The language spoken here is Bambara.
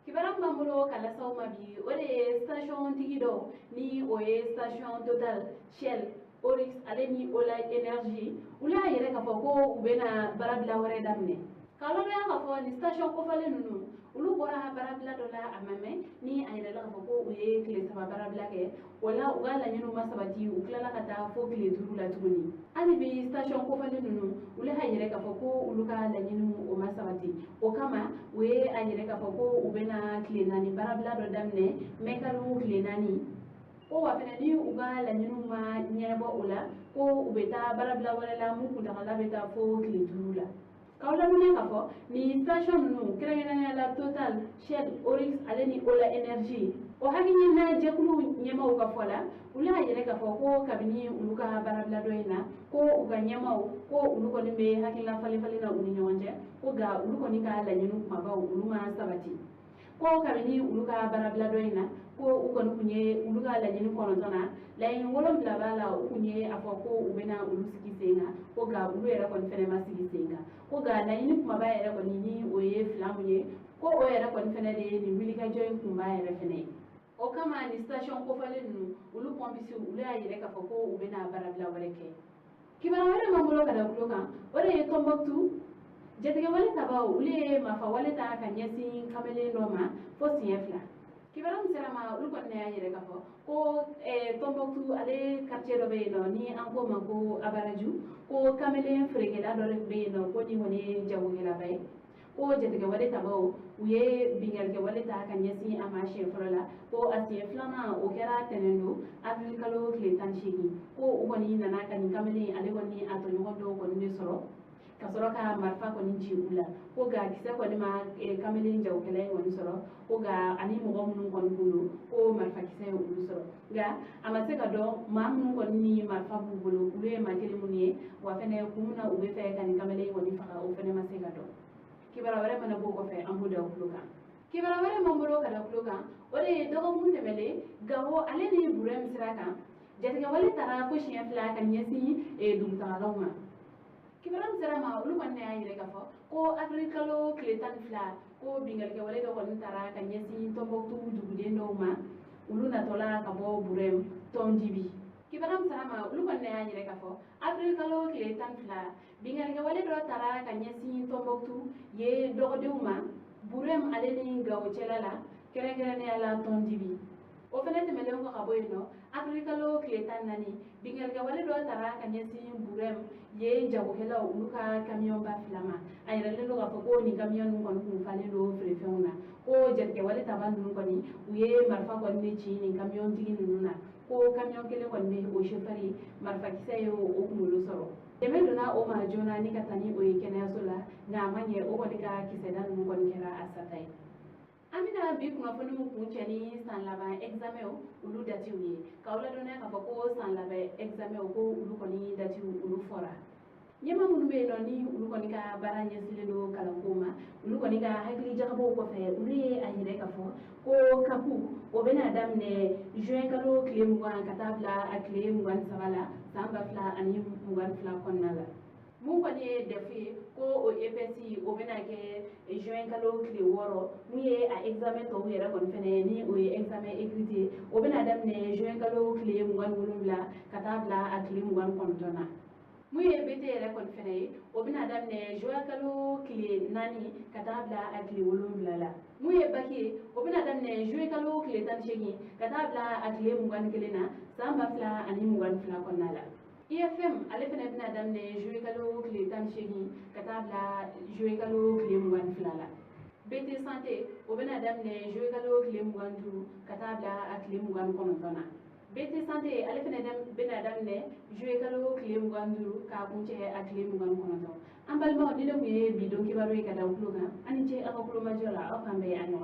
Kibaram Bambulo kala sawma bi ole station tigido ni oye station Total Shell Oryx ale ni Ola Energy ula yere ka foko ubena barabla wore damne kala ya ka fo ni station ko fale nunu ulu bora barabla dola amame ni ayere la foko uye kile sama barabla ke wala ugala nyinu masabati uklala kata fo kile turula tuguni ani bi station ko fale nunu ule hayere ka foko uluka la nyinu o masabati o kama we ayere ka foko ubena kile nani barabla do damne mekalu kile nani ko wa fene ni uga la nyinu ma nyebo ula ko ubeta barabla wala la mu kutala beta fo kile turula kawla nune ka fo ni station nu krengena la Total Shell Oryx ale ni Ola Energy o hakini na jekulu nyema uka fola ula yere ka fo ko kabini uluka barabla doina ko uga nyema ko uluko ni be hakila fale na uni nyonje ko ga uluko ni ka la nyinu ma ba uluma sabati ko kabini uluka barabla doina ko uko kunye uluka la nyinu kono tona la yin wolom bla bala kunye afo ko ubena uluski senga ko ga ulu era kon fene masigi senga ko ga la yin kuma ba era kon ni oye flamunye ko o era kon fene de ni wilika join kuma era fene o kama ni station ko fale nu ulu pompisi ulu ayere ka foko ubena barabla wareke kibara wale mamulo kada kuloka ore Tombouctou jetege wale tabaw ule mafa wale ta kanyesi kamele noma fo siefla kibara mserama ulu kon ne ayere ka fo ko Tombouctou ale quartier do be no ni anko manko abaraju ko kamele fregela do rek be no ko ni woni jawugela bay ko jetege wale tabaw uye bingal ke wale ta kanyesi amashe frola ko asie flama o kera tenendo avril kalo kletan shigi ko uboni nana kan kamele ale woni ato nyondo ko ni soro kasoro ka marfa ko ni ula ko ga kise ko ni ma kamele njaw kele woni soro ko ga ani mo gom ko kunu ko marfa kise ulu soro ga amase ka do mam ko ni marfa bu bulu ule ma kele muni wa fene kumuna ube fe kan kamele woni fa o fene masega do kibara wale mana boko fe ambuda okuluka kibara wale mambulo kada okuluka ore dogo munde mele gawo ale ni burem siraka jatga wale tara ko shiya fla kan yesi dum tagalawma kibara msirama ulu wanne ayire gafo ko agrikalo kletan fla ko bingal ke wale do kon tara kan yesi Tombouctou dugude ndoma ulu na tola kabo burem tondibi kibaram sama ulu konne ayire kafo avril kalo kile tan fla bingal ke wale do tara kanyesi Tombouctou ye dogodeuma burem aleni gawo celala kere ne ala tondibi o fenete melen ko kaboyno avril kalo kile tan nani bingal ke wale do tara kanyesi burem ye jago kela uluka camion ba flama ayira le do gafo ko ni camion ngon ko fale do frefeuna ko jetke wale taban nun ko ni uye marfa ko ni ci ni camion tigi nununa ko camion kele ko be o chefari marfa kisayo o kumulu soro deme dona o ma jona ni katani o yekene sola nga manye o ko dika kiseda nun ko kera asatai amina bi kuma foni mu kuncheni san laba examen o ulu dati uye kawla dona ka ko san laba examen o ko ulu ko ni dati ulu fora nyema mun be no ni ulu ko ni ka baranya silelo kala koma ulu ko ni ka hakili jakabo ko fe ulu ye ahire ka fo ko kapu o bena damne juin kalo klem wan katabla aklem wan sabala samba fla ani wan fla konnala mun ko ni defi ko o EPC o bena ke juin kalo kle woro mu ye a examen to yera kon fene ni o ye examen écrit o bena damne juin kalo kle wan wulumla katabla aklem wan kontona muye bete yere kon fene o bina damne joa kalo kile nani katabla akli wolumla la muye baki o bina damne joa kalo kile tan shegi katabla akli mungan kilena samba fla ani mungan fla konnala IFM ale fene bina damne joa kalo kile tan shegi katabla joa kalo kile mungan fla la BT santé o bina damne joa kalo kile mungan tu katabla akli mungan kontona BT santé ale fene bena damne jouer kalo kile muganduru ka kunche a kile mugan kono ambal ma ni de mu ye bidon kibaro e kada ukluga ani che aka kulo majola o fambe ani